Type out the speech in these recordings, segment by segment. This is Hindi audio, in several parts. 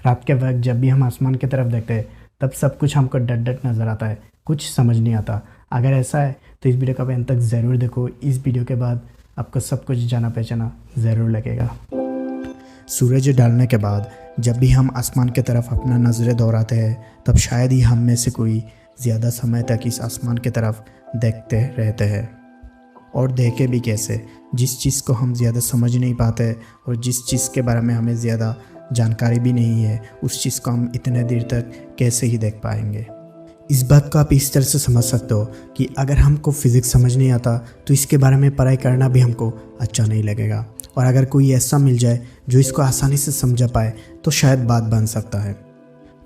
रात के वक्त जब भी हम आसमान की तरफ देखते हैं तब सब कुछ हमको डट डट नज़र आता है, कुछ समझ नहीं आता। अगर ऐसा है तो इस वीडियो का अंत तक ज़रूर देखो। इस वीडियो के बाद आपको सब कुछ जाना पहचाना ज़रूर लगेगा। सूरज ढलने के बाद जब भी हम आसमान की तरफ अपना नज़रें दौड़ाते हैं तब शायद ही हम में से कोई ज़्यादा समय तक इस आसमान की तरफ देखते रहते हैं। और देखे भी कैसे, जिस चीज़ को हम ज़्यादा समझ नहीं पाते और जिस चीज़ के बारे में हमें ज़्यादा जानकारी भी नहीं है, उस चीज़ को हम इतने देर तक कैसे ही देख पाएंगे। इस बात को आप इस तरह से समझ सकते हो कि अगर हमको फिज़िक्स समझ नहीं आता तो इसके बारे में पढ़ाई करना भी हमको अच्छा नहीं लगेगा। और अगर कोई ऐसा मिल जाए जो इसको आसानी से समझ पाए तो शायद बात बन सकता है।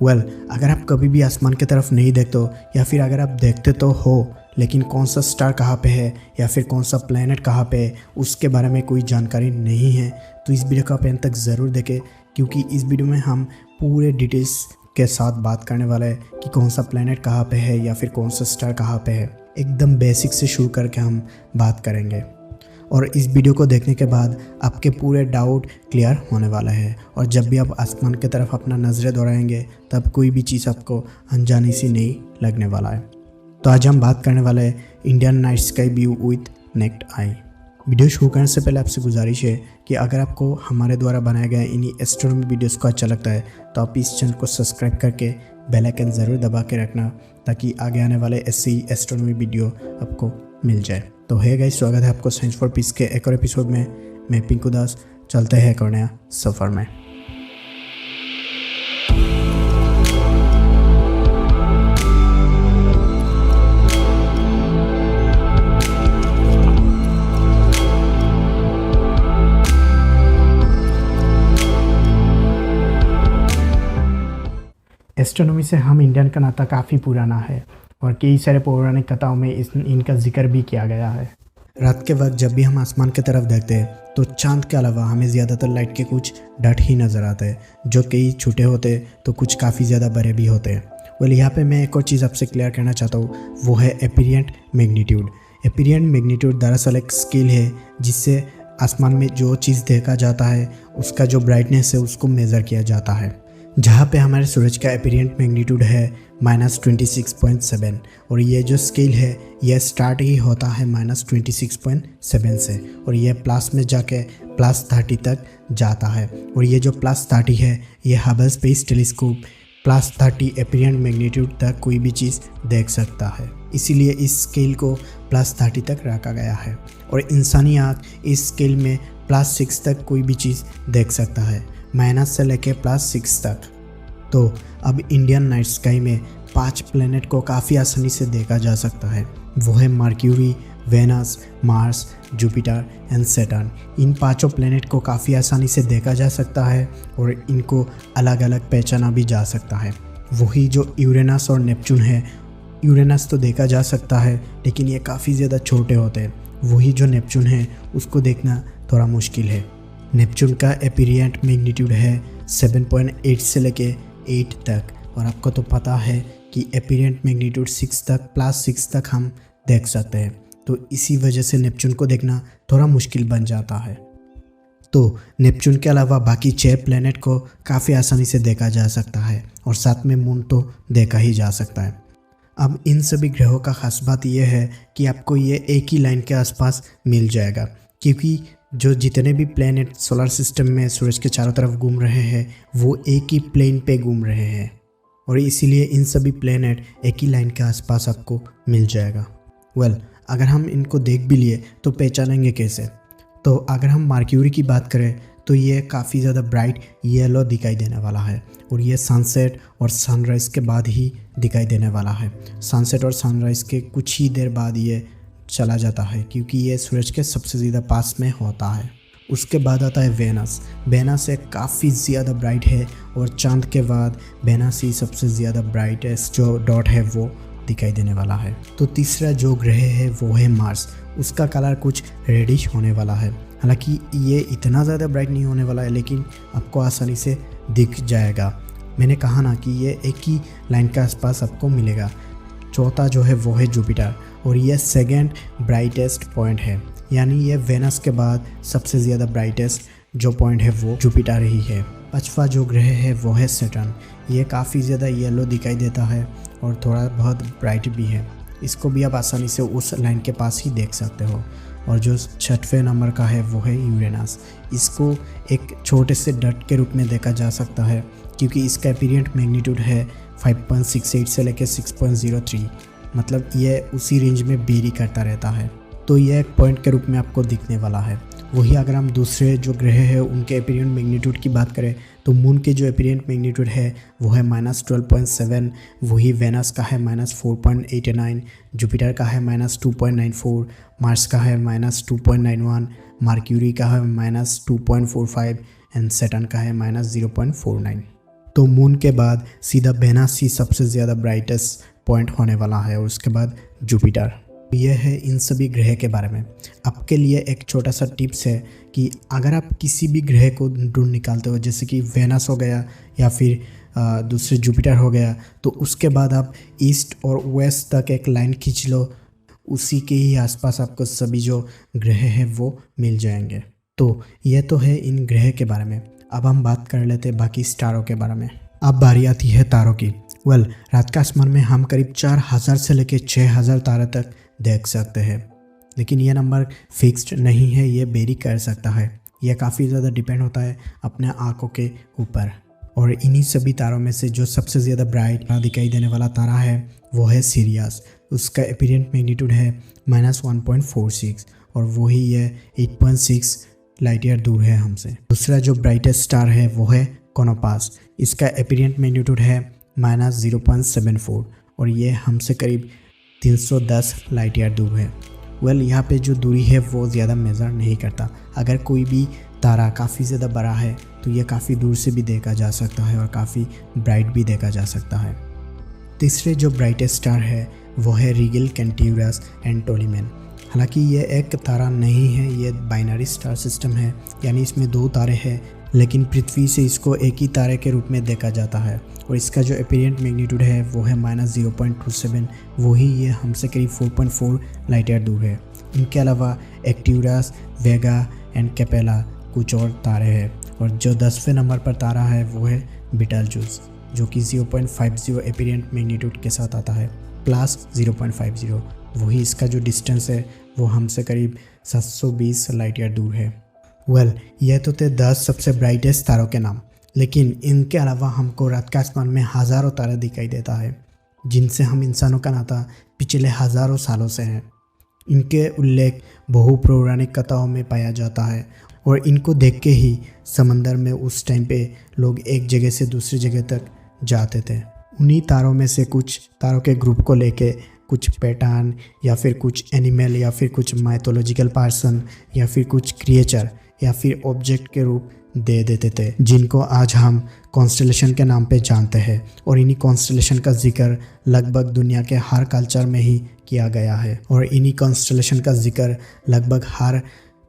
अगर आप कभी भी आसमान की तरफ नहीं देखते हो या फिर अगर आप देखते तो हो लेकिन कौन सा स्टार कहाँ पे है या फिर कौन सा प्लैनेट कहाँ पे है उसके बारे में कोई जानकारी नहीं है, तो इस वीडियो का आप अंत तक ज़रूर देखें, क्योंकि इस वीडियो में हम पूरे डिटेल्स के साथ बात करने वाले हैं कि कौन सा प्लैनेट कहाँ पे है या फिर कौन सा स्टार कहाँ पे है। एकदम बेसिक से शुरू करके हम बात करेंगे और इस वीडियो को देखने के बाद आपके पूरे डाउट क्लियर होने वाला है। और जब भी आप आसमान की तरफ अपना नज़रें दौड़ाएंगे तब कोई भी चीज़ आपको अनजानी सी नहीं लगने वाला है। तो आज हम बात करने वाले हैं Indian night sky view with necked I. Video शुरू करने से पहले आपसे गुजारिश है कि अगर आपको हमारे द्वारा बनाए गए इन्हीं एस्ट्रोनॉमी वीडियोस को अच्छा लगता है तो आप इस चैनल को सब्सक्राइब करके बेल आइकन ज़रूर दबा के रखना, ताकि आगे आने वाले ऐसे ही एस्ट्रोनॉमी वीडियो आपको मिल जाए। तो है गाइस, स्वागत है आपको साइंस फॉर पीस के एक और एपिसोड में। मैं पिंकू दास, चलते हैं एक और नया सफ़र में। एस्ट्रोनॉमी से हम इंडियन का नाता काफ़ी पुराना है और कई सारे पौराणिक कथाओं में इनका जिक्र भी किया गया है। रात के वक्त जब भी हम आसमान की तरफ देखते हैं तो चांद के अलावा हमें ज़्यादातर लाइट के कुछ डट ही नज़र आते हैं, जो कई छोटे होते तो कुछ काफ़ी ज़्यादा बड़े भी होते हैं। यहाँ पे मैं एक और चीज़ आपसे क्लियर करना चाहता हूँ, वो है एपीरिएंट मैग्नीट्यूड। एपीरिएंट मैग्नीट्यूड दरअसल एक स्केल है जिससे आसमान में जो चीज़ देखा जाता है उसका जो ब्राइटनेस है उसको मेज़र किया जाता है। जहाँ पे हमारे सूरज का एपीरिएंट मैग्नीट्यूड है -26.7 और ये जो स्केल है यह स्टार्ट ही होता है -26.7 से और यह प्लस में जाके +30 तक जाता है। और ये जो +30 है ये हबल स्पेस टेलीस्कोप +30 एपीरिएंट मैग्नीट्यूड तक कोई भी चीज़ देख सकता है, इसीलिए इस स्केल को +30 तक रखा गया है। और इंसानी आँख इस स्केल में +6 तक कोई भी चीज़ देख सकता है, माइनस से लेके +6 तक। तो अब इंडियन नाइट स्काई में 5 प्लैनेट को काफ़ी आसानी से देखा जा सकता है। वो है Mercury, Venus, Mars, Jupiter and Saturn. इन 5 प्लैनेट को काफ़ी आसानी से देखा जा सकता है और इनको अलग अलग पहचाना भी जा सकता है। वही जो यूरेनस और नेपच्यून है, यूरेनस तो देखा जा सकता है लेकिन ये काफ़ी ज़्यादा छोटे होते हैं। वही जो नेपच्यून है उसको देखना थोड़ा मुश्किल है। नेपच्यून का एपीरिएंट मैग्नीट्यूड है 7.8 से लेके 8 तक और आपको तो पता है कि एपीरिएंट मैग्नीट्यूड 6 तक +6 तक हम देख सकते हैं, तो इसी वजह से नेपच्यून को देखना थोड़ा मुश्किल बन जाता है। तो नेपच्यून के अलावा बाकी 6 प्लैनेट को काफ़ी आसानी से देखा जा सकता है और साथ में मून तो देखा ही जा सकता है। अब इन सभी ग्रहों का खास बात यह है कि आपको ये एक ही लाइन के आसपास मिल जाएगा, क्योंकि जो जितने भी प्लैनेट सोलर सिस्टम में सूरज के चारों तरफ घूम रहे हैं वो एक ही प्लेन पे घूम रहे हैं और इसीलिए इन सभी प्लैनेट एक ही लाइन के आसपास आपको मिल जाएगा। अगर हम इनको देख भी लिए तो पहचानेंगे कैसे? तो अगर हम मर्क्यूरी की बात करें तो ये काफ़ी ज़्यादा ब्राइट येलो दिखाई देने वाला है और ये सनसेट और सनराइज़ के बाद ही दिखाई देने वाला है। सनसेट और सनराइज़ के कुछ ही देर बाद ये चला जाता है, क्योंकि ये सूरज के सबसे ज़्यादा पास में होता है। उसके बाद आता है वेनस। वेनस एक काफ़ी ज़्यादा ब्राइट है और चांद के बाद वेनस ही सबसे ज़्यादा ब्राइटेस्ट जो डॉट है वो दिखाई देने वाला है। तो तीसरा जो ग्रह है वो है मार्स। उसका कलर कुछ रेडिश होने वाला है, हालांकि ये इतना ज़्यादा ब्राइट नहीं होने वाला है लेकिन आपको आसानी से दिख जाएगा। मैंने कहा ना कि ये एक ही लाइन के आसपास आपको मिलेगा। चौथा जो है वो है जुपिटर और यह सेकेंड ब्राइटेस्ट पॉइंट है, यानी ये वेनस के बाद सबसे ज़्यादा ब्राइटेस्ट जो पॉइंट है वो जुपिटर ही है। पांचवा जो ग्रह है वो है सैटर्न। ये काफ़ी ज़्यादा येलो दिखाई देता है और थोड़ा बहुत ब्राइट भी है। इसको भी आप आसानी से उस लाइन के पास ही देख सकते हो। और जो छठवें नंबर का है वो है यूरेनस। इसको एक छोटे से डट के रूप में देखा जा सकता है क्योंकि इसका एपीरियंट मैग्नीट्यूड है 5.68 से लेकर 6.03, मतलब ये उसी रेंज में वेरी करता रहता है। तो ये एक पॉइंट के रूप में आपको दिखने वाला है। वही अगर हम दूसरे जो ग्रह है उनके एपीरियंट मैग्नीट्यूड की बात करें तो मून के जो एपीरियंट मैग्नीट्यूड है वो है -12.7, वही वेनस का है -4.89, जुपिटर का है -2.94, मार्स का है -2.91, मर्क्यूरी का है -2.45 एंड सैटर्न का है -0.49। तो मून के बाद सीधा वेनस ही सबसे ज़्यादा ब्राइटेस्ट पॉइंट होने वाला है और उसके बाद जुपिटर। यह है इन सभी ग्रह के बारे में। आपके लिए एक छोटा सा टिप्स है कि अगर आप किसी भी ग्रह को ढूंढ निकालते हो, जैसे कि वेनस हो गया या फिर दूसरे जुपिटर हो गया, तो उसके बाद आप ईस्ट और वेस्ट तक एक लाइन खींच लो, उसी के ही आसपास आपको सभी जो ग्रह हैं वो मिल जाएंगे। तो यह तो है इन ग्रह के बारे में। अब हम बात कर लेते हैं बाकी स्टारों के बारे में। अब बारी आती है तारों की। रात के आसमान में हम करीब 4000 से लेकर 6000 तारे तक देख सकते हैं, लेकिन यह नंबर फिक्स्ड नहीं है, ये वेरी कर सकता है। यह काफ़ी ज़्यादा डिपेंड होता है अपने आँखों के ऊपर। और इन्हीं सभी तारों में से जो सबसे ज़्यादा ब्राइट दिखाई देने वाला तारा है वो है सीरियस। उसका एपीरियंट मैग्नीट्यूड है -1.46 और वही ये 8.6 लाइट ईयर दूर है हमसे। दूसरा जो ब्राइटेस्ट स्टार है वो है कोनोपास। इसका एपीरियंट मैग्नीट्यूड है -0.74 और ये हमसे करीब 310 लाइट ईयर दूर है। यहाँ पे जो दूरी है वो ज़्यादा मेज़र नहीं करता। अगर कोई भी तारा काफ़ी ज़्यादा बड़ा है तो ये काफ़ी दूर से भी देखा जा सकता है और काफ़ी ब्राइट भी देखा जा सकता है। तीसरे जो ब्राइटेस्ट स्टार है वो है रीगल कैंटिग्रास एंड टोलीमेन। हालांकि ये एक तारा नहीं है, ये बाइनरी स्टार सिस्टम है, यानी इसमें दो तारे हैं, लेकिन पृथ्वी से इसको एक ही तारे के रूप में देखा जाता है। और इसका जो एपीरियंट मैग्नीट्यूड है वो है -0.27, वही ये हमसे करीब 4.4 लाइट ईयर दूर है। इनके अलावा एक्टिवरास, वेगा एंड कैपेला कुछ और तारे हैं। और जो 10वें नंबर पर तारा है वो है बीटलजूस, जो कि 0.50 एपीरियंट मैग्नीट्यूड के साथ आता है, +0.50। वही इसका जो डिस्टेंस है वो हमसे करीब 720 लाइट ईयर दूर है। यह तो थे 10 सबसे ब्राइटेस्ट तारों के नाम, लेकिन इनके अलावा हमको रात के आसमान में हज़ारों तारे दिखाई देता है, जिनसे हम इंसानों का नाता पिछले हज़ारों सालों से है। इनके उल्लेख बहुपौराणिक कथाओं में पाया जाता है और इनको देख के ही समंदर में उस टाइम पे लोग एक जगह से दूसरी जगह तक जाते थे। उन्हीं तारों में से कुछ तारों के ग्रुप को लेके कुछ पैटर्न या फिर कुछ एनिमल या फिर कुछ माइथोलॉजिकल पर्सन या फिर कुछ क्रिएचर या फिर ऑब्जेक्ट के रूप दे देते थे, जिनको आज हम कॉन्स्टेलेशन के नाम पे जानते हैं। और इन्हीं कॉन्स्टेलेशन का जिक्र लगभग दुनिया के हर कल्चर में ही किया गया है और इन्हीं कॉन्स्टेलेशन का जिक्र लगभग हर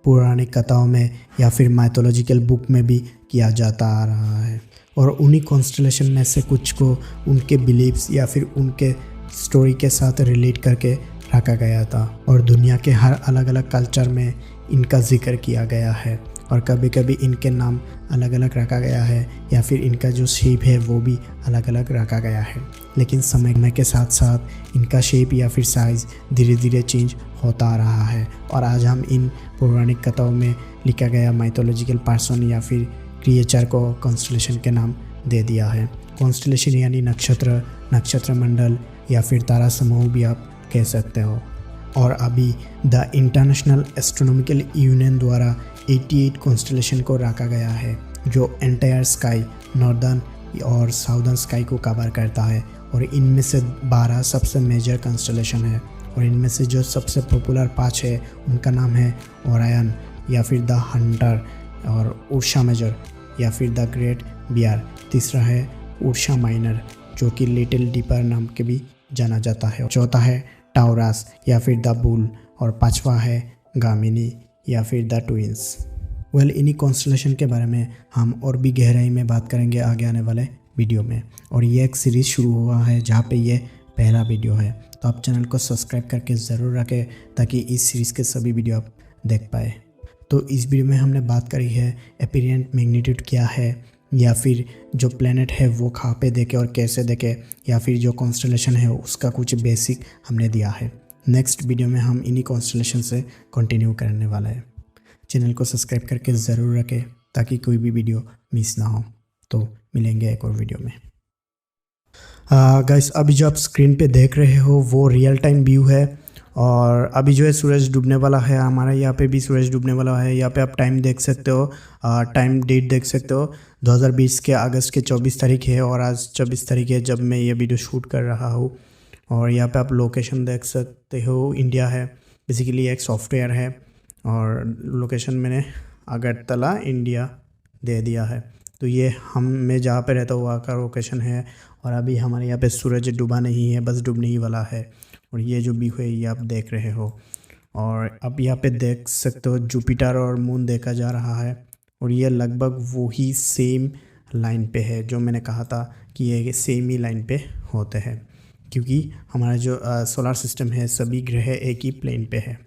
पौराणिक कथाओं में या फिर माइथोलॉजिकल बुक में भी किया जाता आ रहा है। और उन्हीं कॉन्स्टेलेशन में से कुछ को उनके बिलीव्स या फिर उनके स्टोरी के साथ रिलेट करके रखा गया था और दुनिया के हर अलग अलग कल्चर में इनका जिक्र किया गया है। और कभी कभी इनके नाम अलग अलग रखा गया है या फिर इनका जो शेप है वो भी अलग अलग रखा गया है, लेकिन समय के साथ साथ इनका शेप या फिर साइज़ धीरे धीरे चेंज होता आ रहा है। और आज हम इन पौराणिक कथाओं में लिखा गया माइथोलॉजिकल पर्सन या फिर क्रिएचर को कॉन्स्टेलेशन के नाम दे दिया है। कॉन्स्टेलेशन यानी नक्षत्र, नक्षत्र मंडल या फिर तारा समूह भी आप कह सकते हो। और अभी द इंटरनेशनल एस्ट्रोनॉमिकल यूनियन द्वारा 88 कॉन्स्टेलेशन को रखा गया है, जो एंटायर स्काई, नॉर्दर्न और साउदर्न स्काई को कवर करता है। और इनमें से 12 सबसे मेजर कॉन्स्टेलेशन है और इनमें से जो सबसे पॉपुलर 5 है उनका नाम है ओरायन या फिर द हंटर और उर्सा मेजर या फिर द ग्रेट बियर। तीसरा है उर्सा माइनर, जो कि लिटिल डीपर नाम के भी जाना जाता है। चौथा है टाउरस या फिर द बुल और पांचवा है गामिनी या फिर द ट्विंस। इन्हीं कॉन्स्टेलेशन के बारे में हम और भी गहराई में बात करेंगे आगे आने वाले वीडियो में। और ये एक सीरीज़ शुरू हुआ है जहाँ पे ये पहला वीडियो है, तो आप चैनल को सब्सक्राइब करके ज़रूर रखें ताकि इस सीरीज़ के सभी वीडियो आप देख पाए। तो इस वीडियो में हमने बात करी है एपीरियंट मैग्नीट्यूड क्या है, या फिर जो प्लेनेट है वो कहाँ पे देखे और कैसे देखे, या फिर जो कॉन्स्टलेशन है उसका कुछ बेसिक हमने दिया है। नेक्स्ट वीडियो में हम इन्हीं कॉन्स्टलेशन से कंटिन्यू करने वाला है। चैनल को सब्सक्राइब करके ज़रूर रखें ताकि कोई भी वीडियो मिस ना हो। तो मिलेंगे एक और वीडियो में। गाइस, अभी जो आप स्क्रीन पे देख रहे हो वो रियल टाइम व्यू है, और अभी जो है सूरज डूबने वाला है। हमारे यहाँ पे भी सूरज डूबने वाला है। यहाँ पे आप टाइम देख सकते हो, टाइम डेट देख सकते हो। 2020 के अगस्त के 24 तारीख है और आज 24 तारीख है जब मैं ये वीडियो शूट कर रहा हूँ। और यहाँ पे आप लोकेशन देख सकते हो, इंडिया है। बेसिकली एक सॉफ्टवेयर है और लोकेशन मैंने अगरतला इंडिया दे दिया है। तो ये मैं जहाँ पे रहता हूँ वहाँ का लोकेशन है। और अभी हमारे यहाँ पे सूरज डूबा नहीं है, बस डूबने ही वाला है। और ये जो व्यू है ये आप देख रहे हो। और अब यहाँ पे देख सकते हो जुपिटर और मून देखा जा रहा है। और ये लगभग वही सेम लाइन पे है जो मैंने कहा था कि ये सेम ही लाइन पे होते हैं, क्योंकि हमारा जो सोलर सिस्टम है सभी ग्रह एक ही प्लेन पे है।